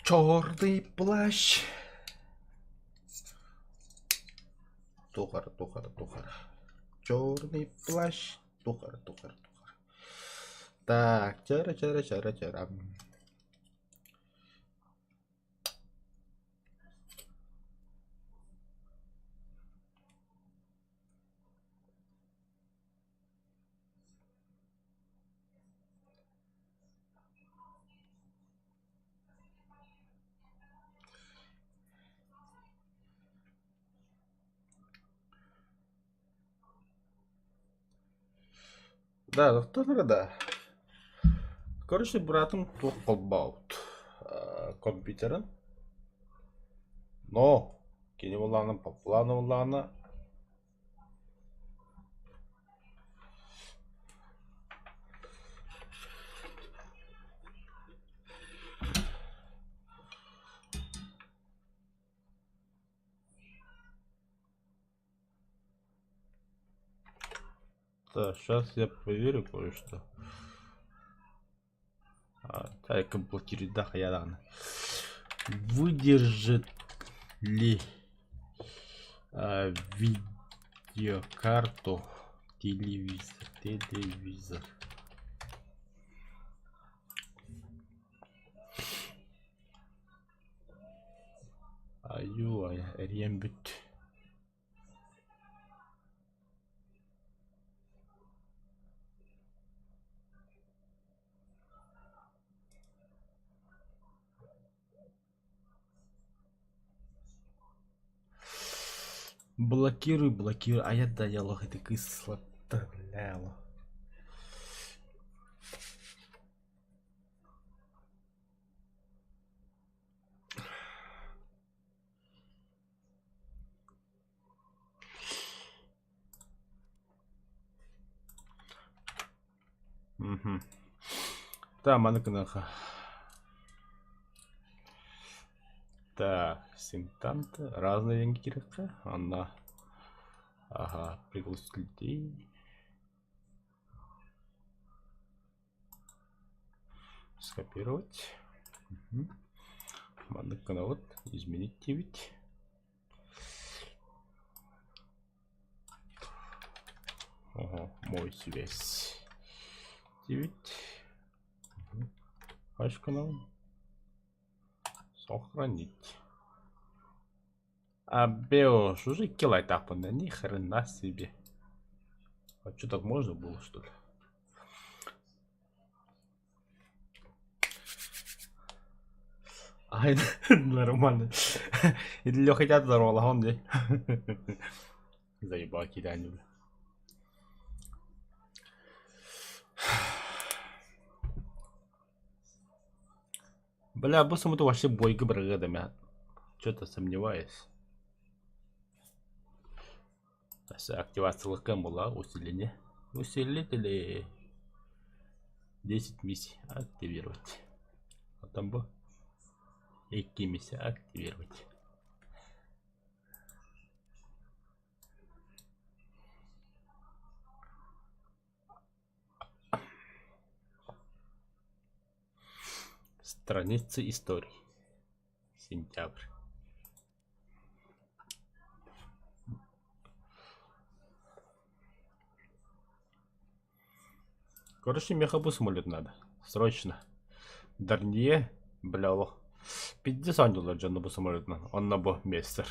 Черный плащ. Тухар. Черный плащ. Тухар. Так, чара. Да, доктор, да. Короче, братом тух колбаут компьютерын. Но, кені оланы, популаны оланы. Да, сейчас я проверю кое-что. Так, блокирует, да, хаяданы. Выдержит ли видеокарту телевизор. Аю, рембит. Блокируй. А я даяло это кислотоляло. Угу. Да, манаканаха. Так, симптанты разные еңгеректі. Она, ага, пригласить людей. Скопировать. Угу. Манакана вот, изменить ведь. Ага, мой связь. 9. Угу. Канал. Сохранить. Беош, уже килай тапана, ни хрена себе. А что, так можно было, что ли? Ай, нормально. И для хотят здорово, он день. Заебал кидание. Бля, быстро мы вообще бойка бригадами. Что-то сомневаюсь. Активация легкая была, усиление. Усилители 10 миссий активировать. А там бы эти миссии активировать. Страница истории. Сентябрь. Короче, мехабу самолет надо. Срочно. Дарние, бляло. 50 долларов джану bu самолетно. Он на бо мистер.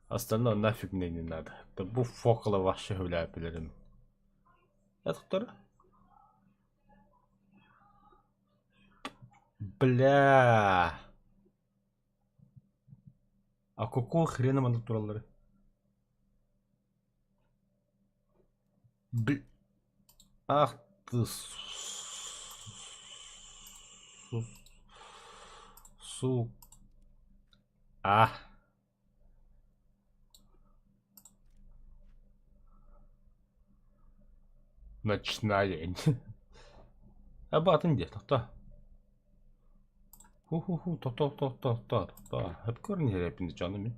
Остальное нафиг мне не надо. Это бу фокала ваши гуляпелерин. Это кто? Бля. А какого хрена мы натураллары? Бля. Ах ты су. А. Ночная. А батон где? Кто? Ху-ху-ху, то. Hep görünüyor hepiniz canım.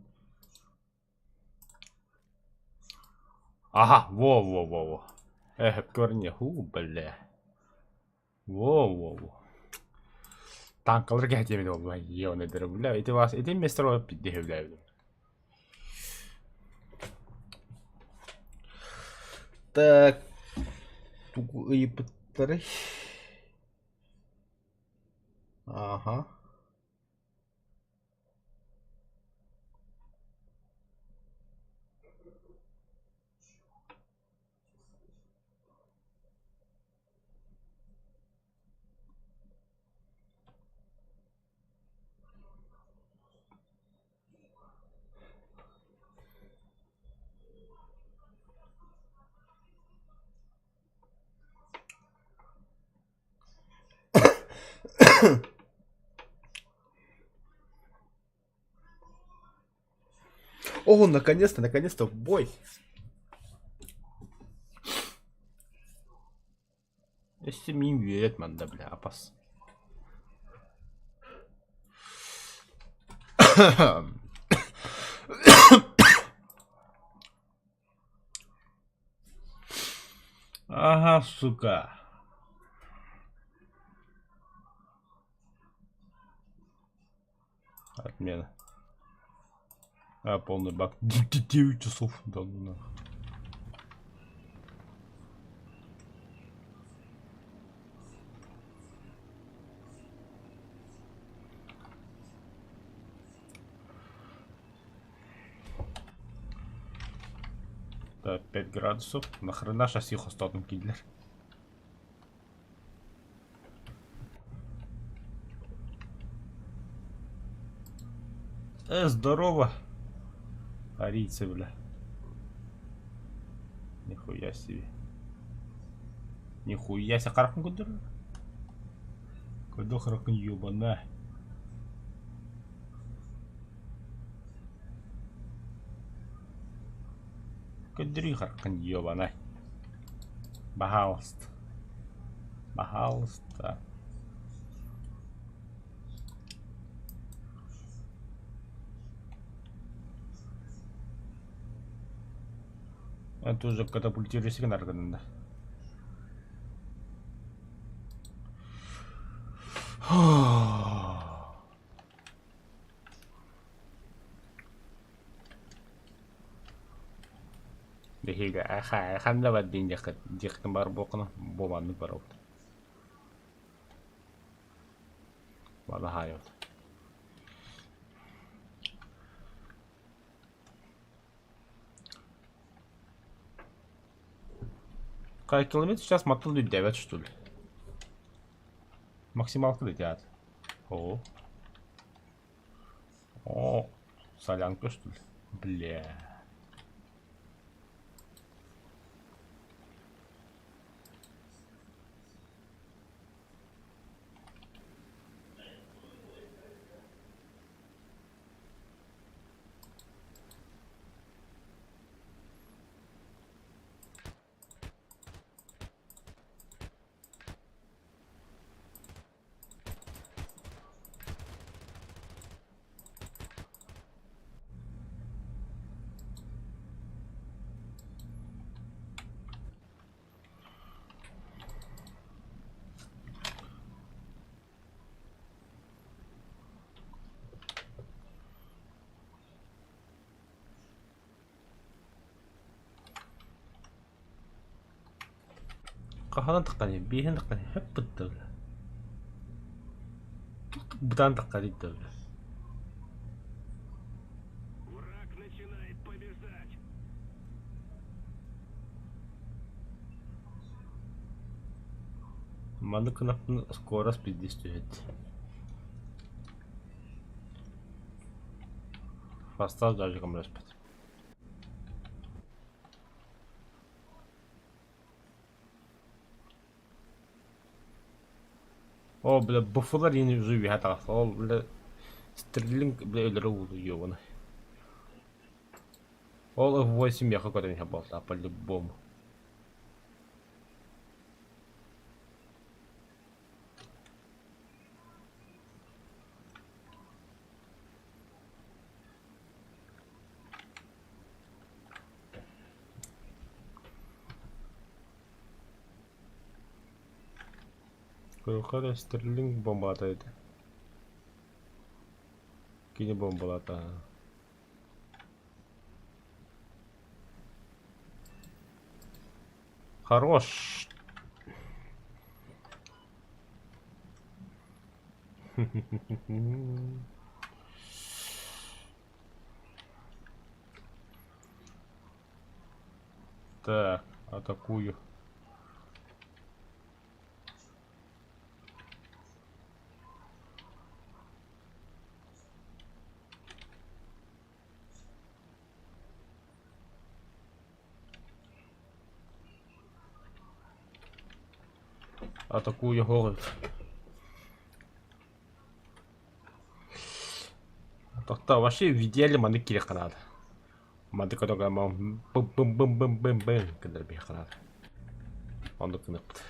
Ага, во. Hep görünüyor. Бля. Во. Танкалар гәтемеді ол бай. Еуны дыры бұла. Эти вас, эти местер олып бидді хевләйді. Так. Тугу ыйыпыттары. Ага. О, наконец-то, наконец-то, бой. Если мим верит, ман, да, бля, опас. Ага, сука. Отмена. А, полный бак. 9 часов. Да ну нахуй. Да, 5 градусов. Нахрена сейчас их остатом кидлер. Здорово. Арийцы, бля. Нихуя себе. Нихуя себе. Каракун кудыр. Кудыр каракун ёбана. Кудри каракун ёбана. Пожалуйста. Пожалуйста. Это уже катапультируйся к наркотам. Дехига, аха, ханда баддин дехтен бар бокна, боманны барот. Бада хайот. Какой километр сейчас мотал 9, что ли? Максималка летят. О. О. Солянка, что ли? Бля. Kahadan takkani, bihin takkani, hep bıttı. Bıdan takkani dövdü. Маны кнопканы скорость 50. Поставь даже кому распад. О, бля, буффалар yeni живи хата. Ол, бля, стерлинг, бля, өлөрө болду ёбаны. Ол F8 яха көтөн хабалта по-любому. Кыркада стерлинг бомба атайды. Кинь бомбу, лата. Хорош. Так, атакую. Атакую голод. Тоқта, вообще в идеале маны керек қанады. Маны көтөгі мау бым-бым-бым-бым-бым-бым кідір бей қанады. Онды кініпті.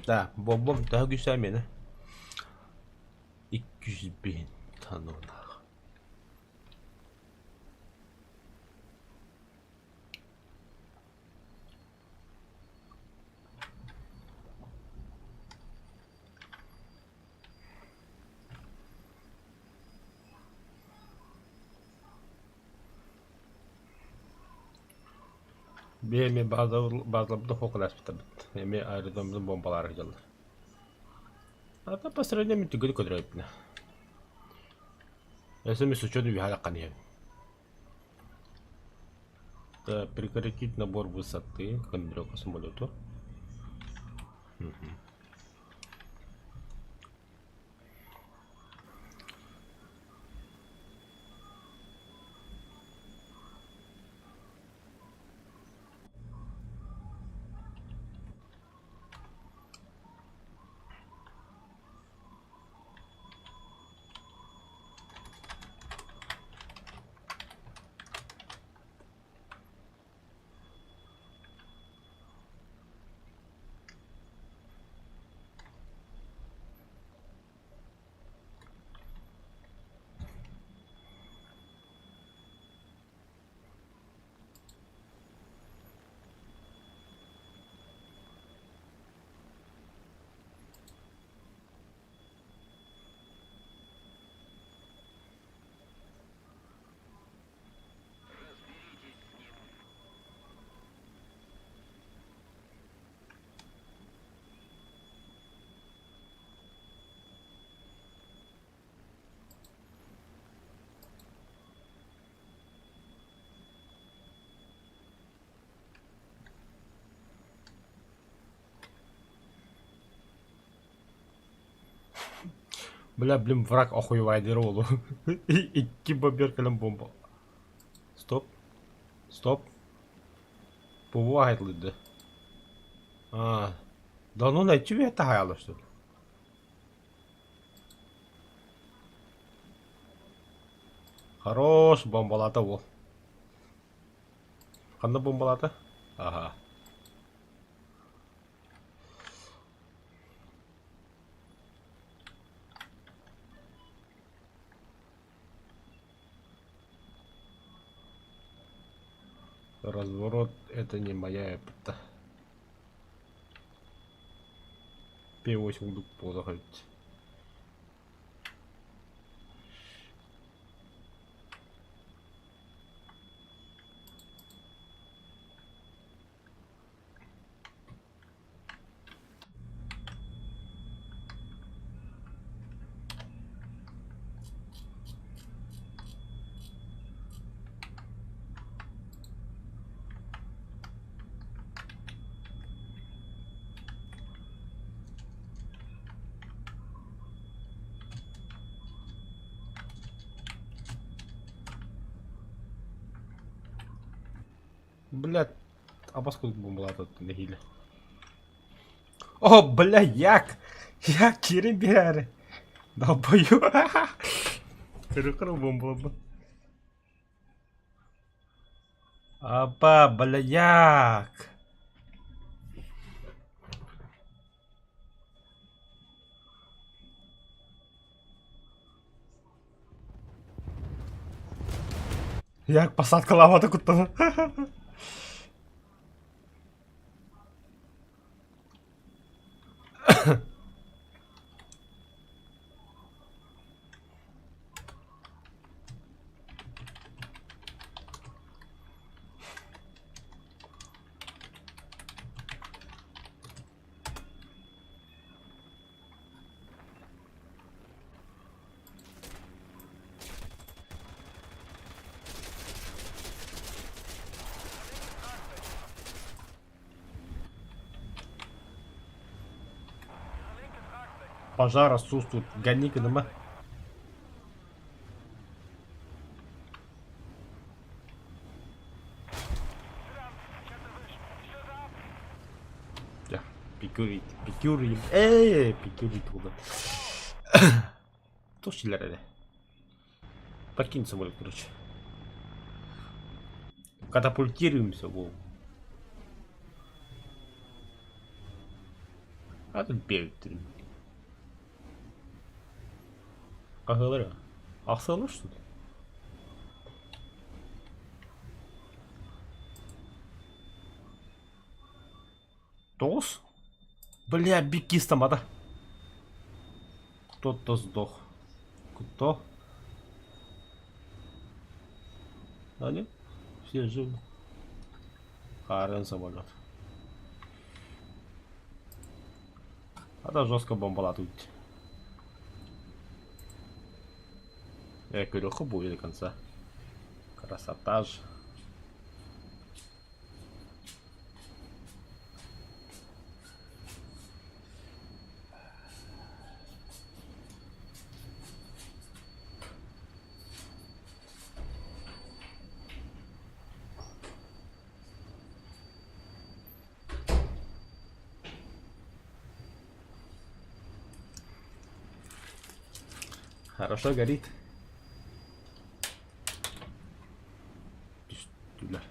Да, бомбом daha güçler miydi? 200.000 tanrına. Benim bazılarımda fokulas bitti. Emi aerodromda bombalar geldi. Hatta по сравнению тигри квадратно. Если мы с учетом вихаля не. Да, прекратить набор высоты контроль к самолету. Бля, блин, враг охуевает роллу. Идти бомберкалем бомба. Стоп. Стоп. Бывает ли, да? А. Да ну найти это хаяло, что ли? Хорош, бомбалата ол. Қандай бомбалата? Ага. Разворот это не моя эпота. P8 буду заходить. Блядь, а поскольку бомбала тут не гілі. О, бля, як? Як кірібяри? Долбою. Кыры-кыры бомбала. Апа, бля, як? Як посадка ламати кута. Пожар отсутствует. Гони-ка дома. Пикюрит. Пикюрит. Пикюрит туда. Кто стреляет? Покинь самолет, короче. Катапультируемся, воу. А тут бегает. Как говорю. Ахсалу что ли? Тос? Бля, беги с томата. Кто-то сдох. Кто? А нет? Все живы. Харен самолет. А да жестко бомбала тут. Я говорю, будет до конца. Красота же. Хорошо горит. Туда.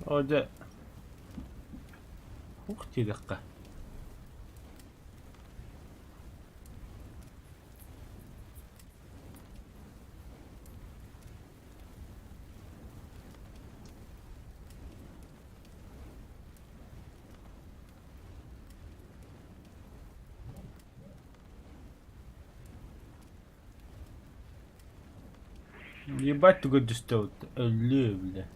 Оде. Ух ты, легко. Ебать, ты говоришь, что бля.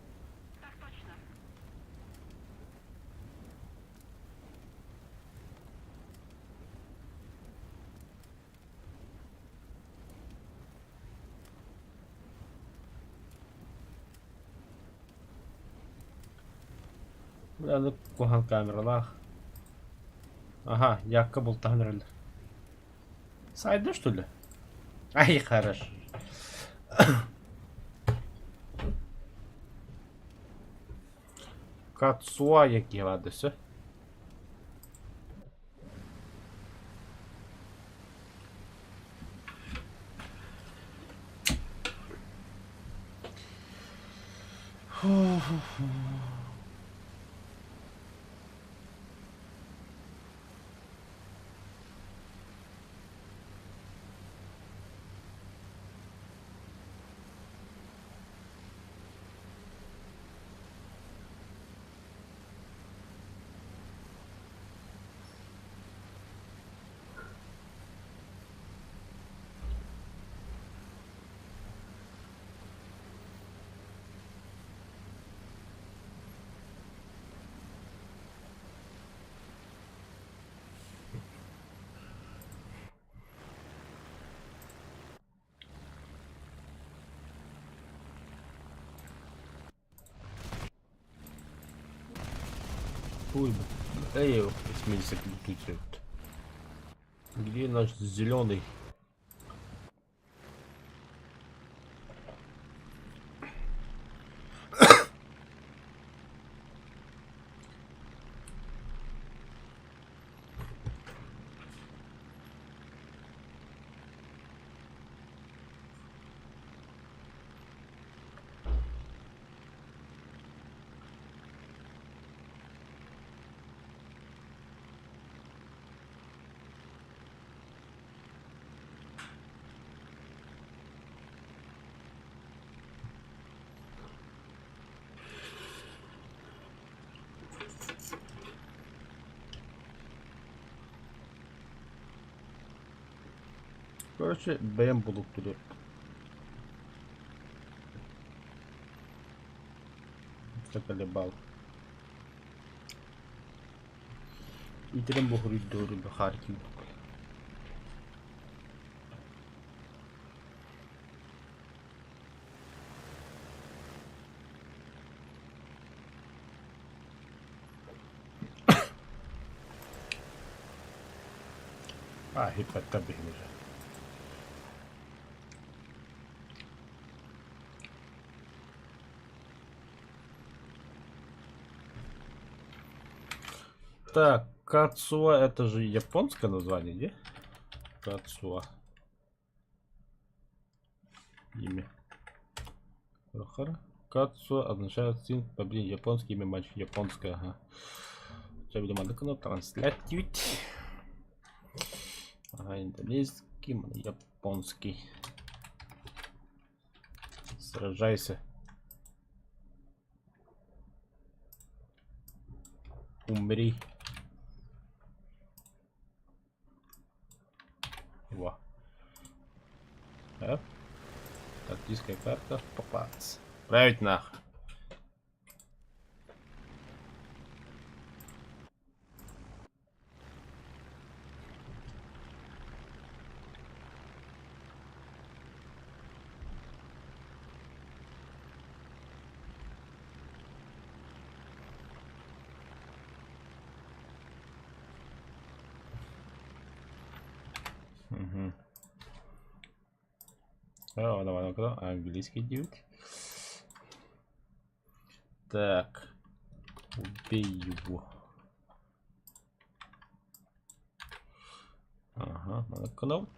Надо кухан камералах. Ага, якка был тагнерли. Сайда что ли? Ай, хорошо. Кацуа які ладося. Ой, эй, эсминцик летучий. Где наш зеленый? Короче, бәйін бұлып тұрып. Такали бал. Итерем бұғыр үйдері бұқар кейдік. Хиппатта бігмір. Так, Кацуа это же японское название, где? Кацуа. Имя. Кацуа означает сын победил японский, имя мальчик японское. Ага. Сейчас будем на транслировать. Ага, индонезийский, японский. Сражайся. Умри. Во. Тактическая карта. Попасть. Править нах. Угу. Давай, английский дюк. Так. Убей его. Ага, надо канал.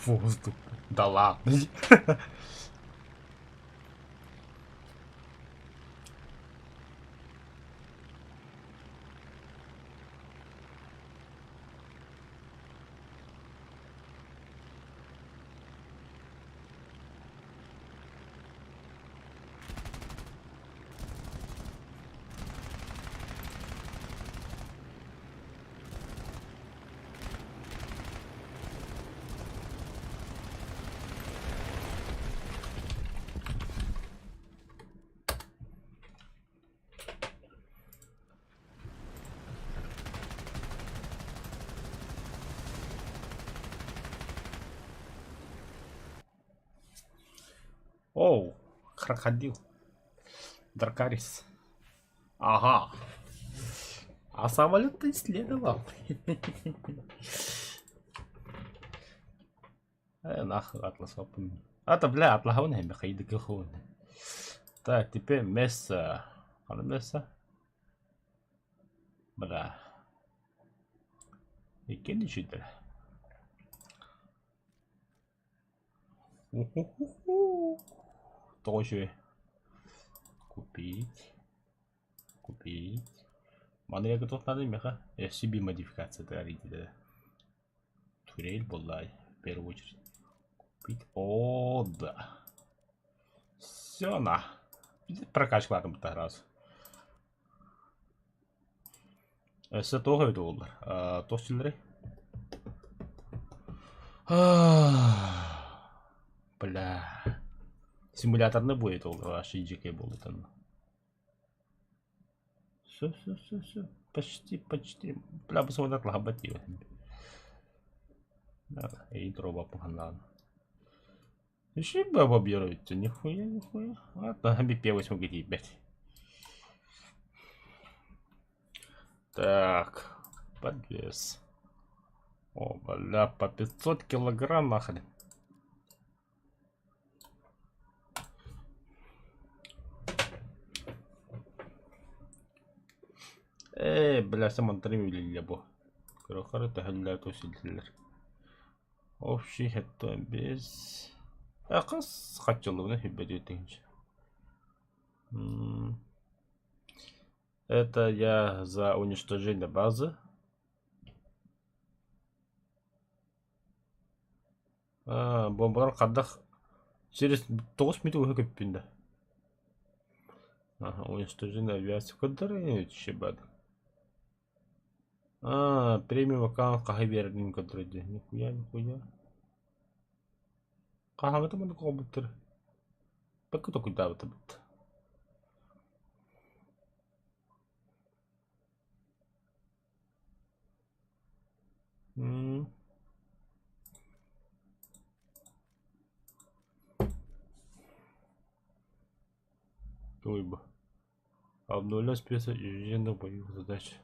Воздух. Да ладно. Оу, крокодил. Дракарис. Ага. А самолет-то исследовал. Нахуй атлас опен. А-то, бля, атлахун хем бахайдык хун. Так, теперь место. Оно место. Бля. И кеди читали. Тоже купить. Манера готов надо меха. Я себе модификация творите. Турель болай. В первую очередь. Купить. О, да. Все на. Прокачка там раз. Это тоже $1. То стиль. Бля. Симулятор не будет $1, аж иджикой был там. Все. Почти. Бля, посмотрят лохоботива. И труба погнала. Еще баба бьется, нихуя. Ладно, обипелась могу ебать. Так, подвес. О, бля, по 500 килограмм нахрен. Бля, сам тремили бо. Крохары тахаллят усилителер. Общий это без. Акас хотел бы нахибать этих. Это я за уничтожение базы. Бомбалар кадах через 9 минут уже кеппинде. Ага, уничтожение авиации. Кадары не чебад. Премиум аккаунт кахай бердин кадрыды. Нихуя, нихуя. Кахам это мана кобуттер. Пакку то куда вот это. Ой бы. Обновлять список ежедневных боевых задач.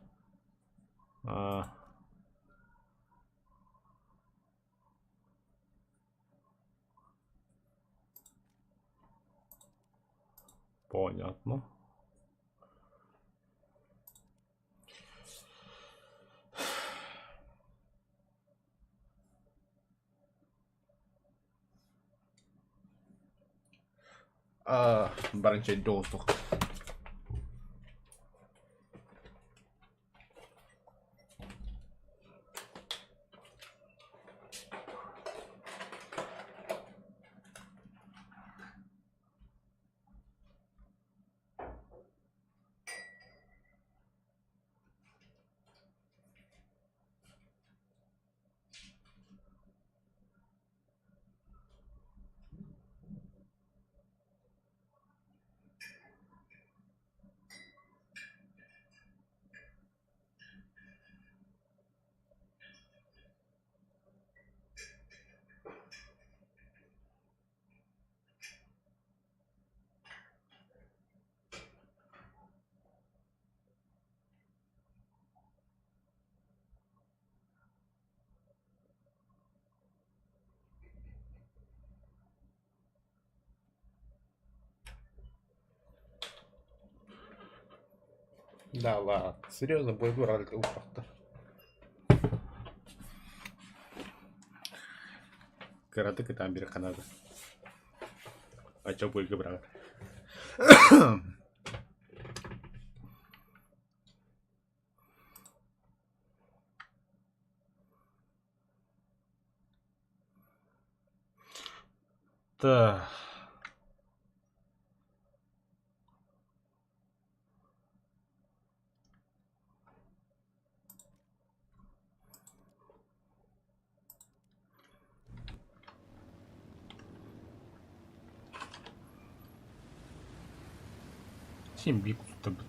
Понятно. Баранчай доступ. Да ладно, серьезно, бой брали ты упахта. Караты к там берег надо. А чё бой брал? Да. Симбику тут.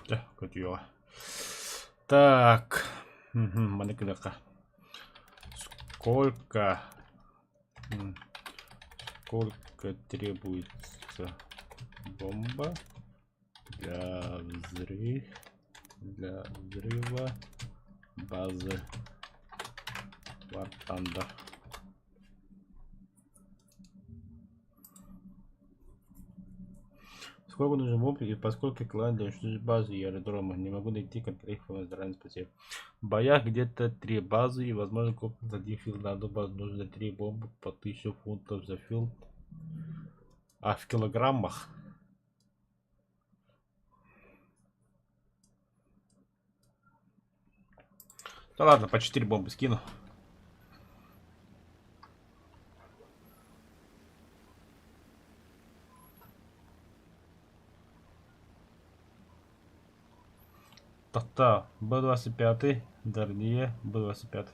Да, кутила. Так. Манекдака. Сколько требуется бомба для взрыва базы Вартанда? Сколько нужно бомб и поскольку клан для уничтожения базы и аэродрома? Не могу найти конкретного заранее спасибо. В боях где-то 3 базы и возможно купить один филд на одну базу. Нужно 3 бомбы по 1000 фунтов за филд. А в килограммах? Да ладно, по 4 бомбы скину. Та-та, Б-25, Дарние, Б-25.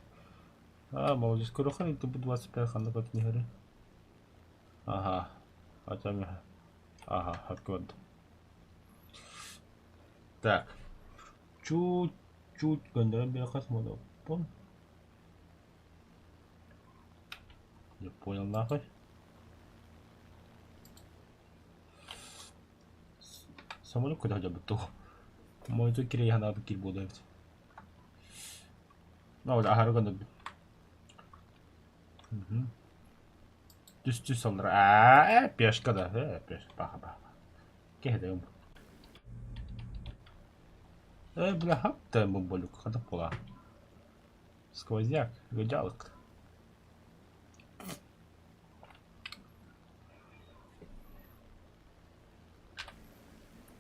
Молодец, Курухани, ты Б-25, хана как не говори. Ага, хотя мне... Ага, откуда. Так, чуть-чуть, когда я смотрел, понял? Я понял, нахуй. самолюбку хоча б того. Мойтукiri ihan abikil budavat. No udah harga lebih. Düz alır. Пешка да. Пешка. Баха. Кеде юм. Бля, хапта бомболюк. Хада пола. Сквозняк. Гыджалык.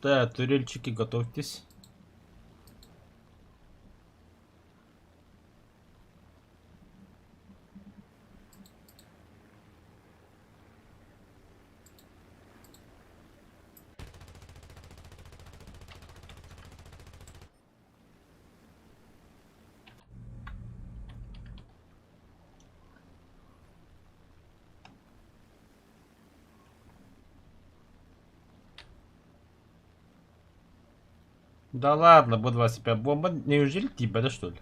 Да, турельчики, готовьтесь. Да ладно, Б-25 бомба. Неужели тебя, да что ли?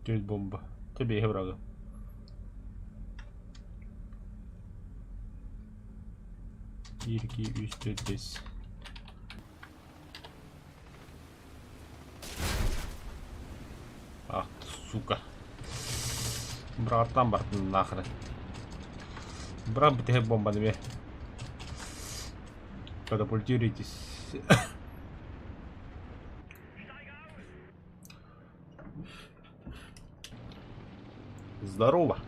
Тюль бомба. Тебе их врага. Ирки, üstüdес. Ах ты, сука. Братан, нахрен. Брат, битые бомбами. Катапультируйтесь. Здорово.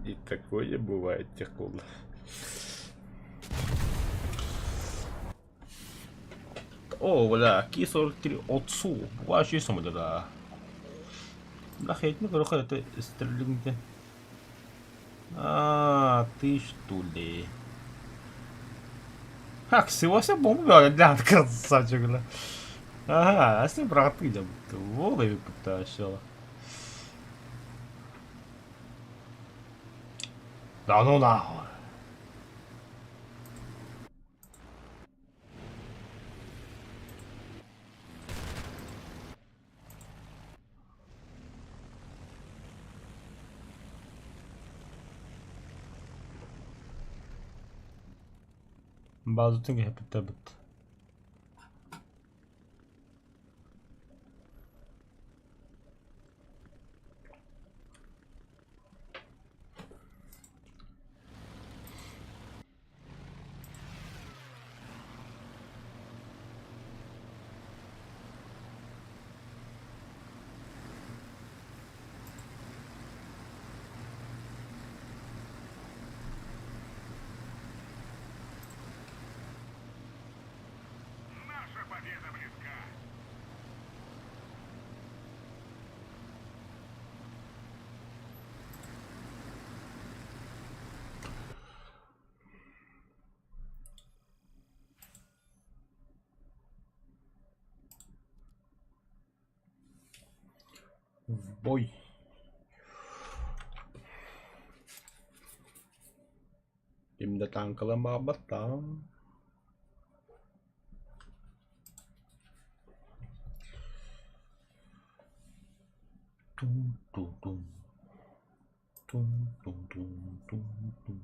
И такое бывает, Техкул. О, бля, Ки-43 отцу. Вообще сумма, да. Нахуй, ну, короче, это стрелянки. Ты что ли? Ах, всего вся бомба, бля, красавчик, бля. Ага, а с ним браты, да, волови потащила. Да ну нахуй. Bazı tünge hep tabut. в бой. Şimdi tankalama batam. Tum tum tum. Tum tum tum tum tum.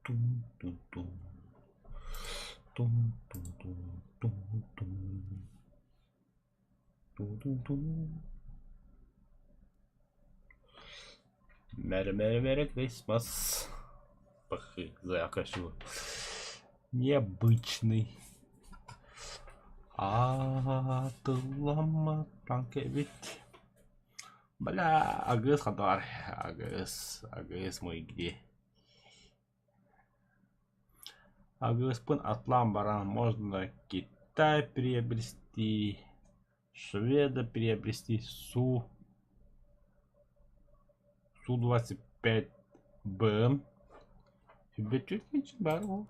Tum tum tum. Tum tum tum tum tum. Tum tum tum. Merry Christmas. Закажу. Необычный. Атлама Танкевич. Бля, Агыс Хадар. Агыс мой где? Агыспын Атлам баран. Можно Китай приобрести. Шведа приобрести. Су-25Б. Тебе чуть-чуть бару.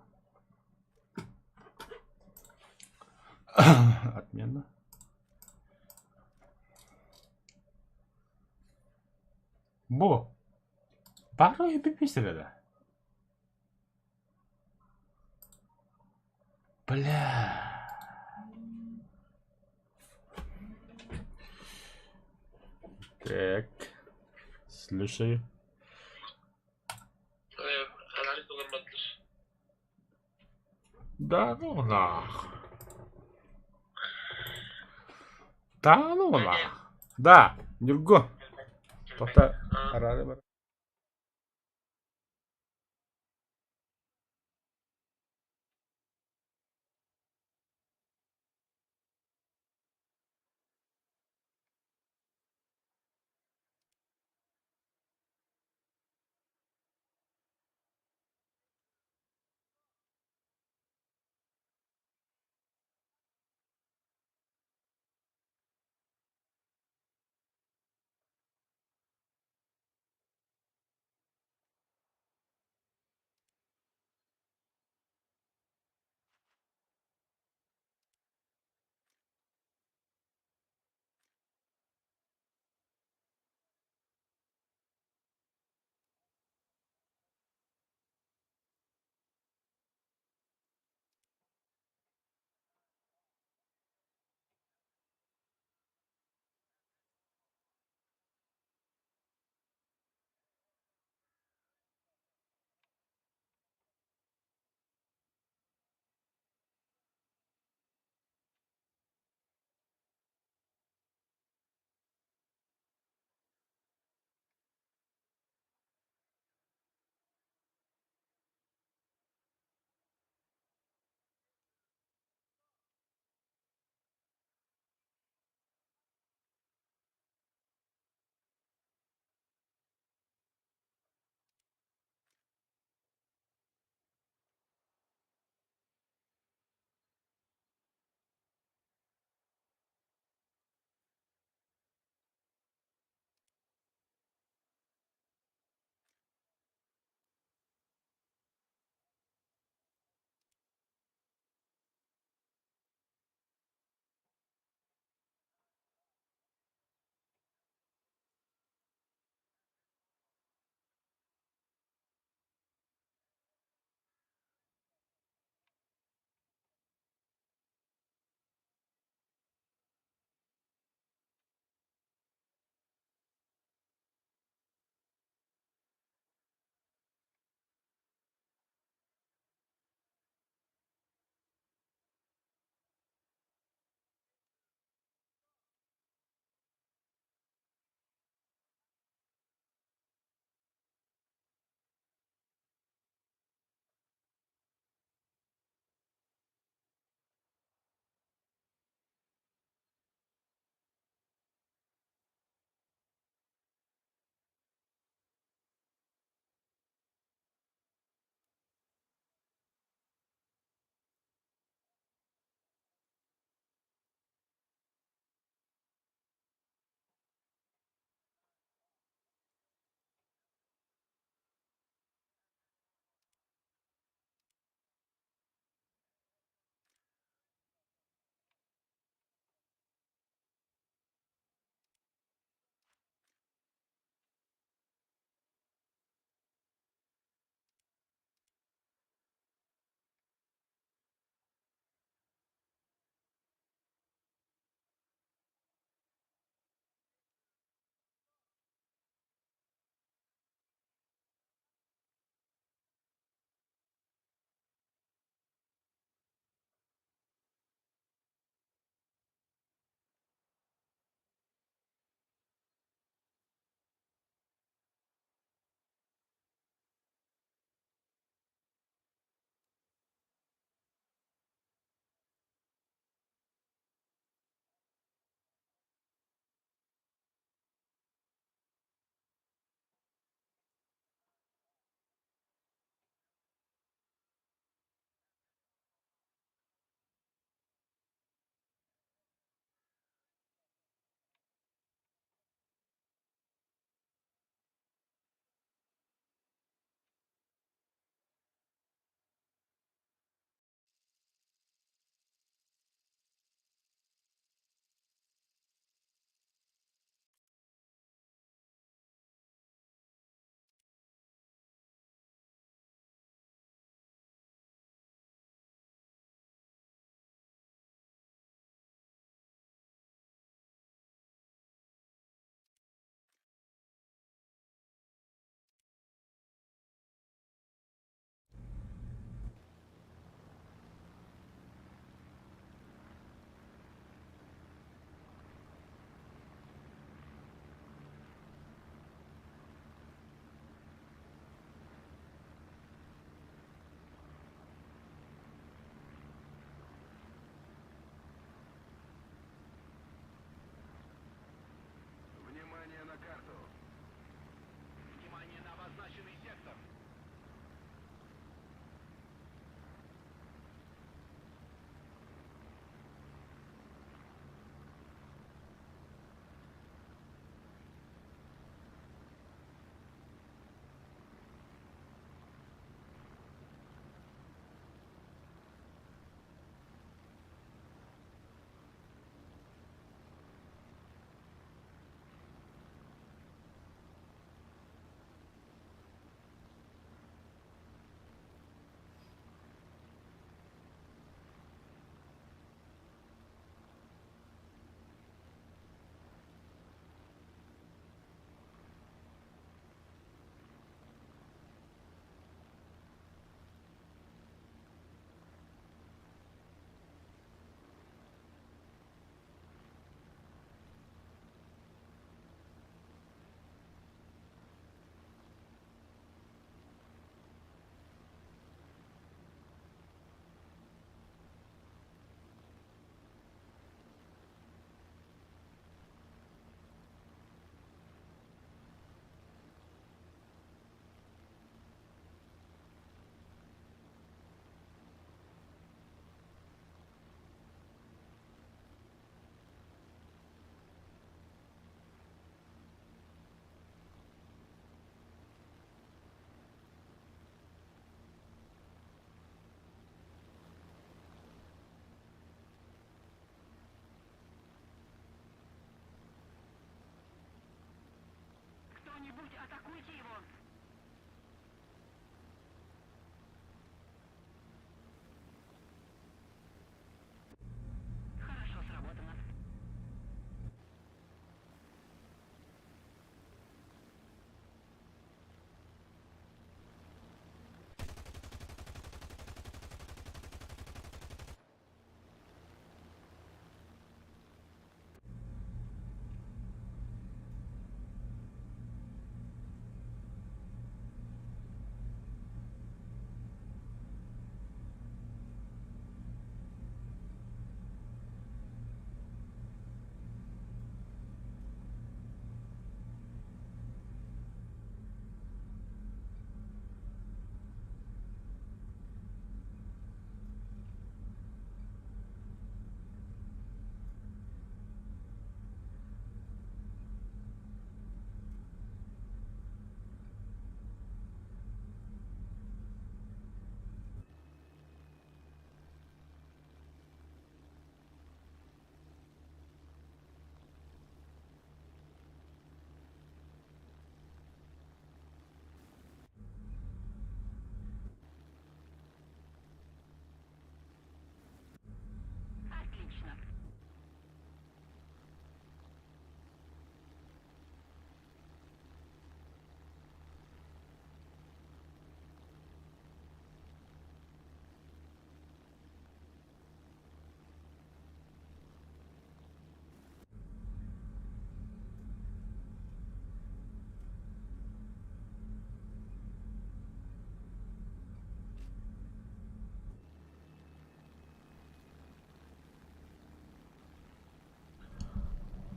Отмена. Бо. Бару и пиписали. Бля. Так. Слушаю. Да ну нах. Да ну нах. Да, Нюрго. Тоқта.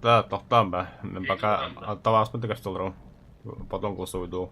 Да, тоқтам ба. Мен пока оставалось мы только что потом голосовой дуал.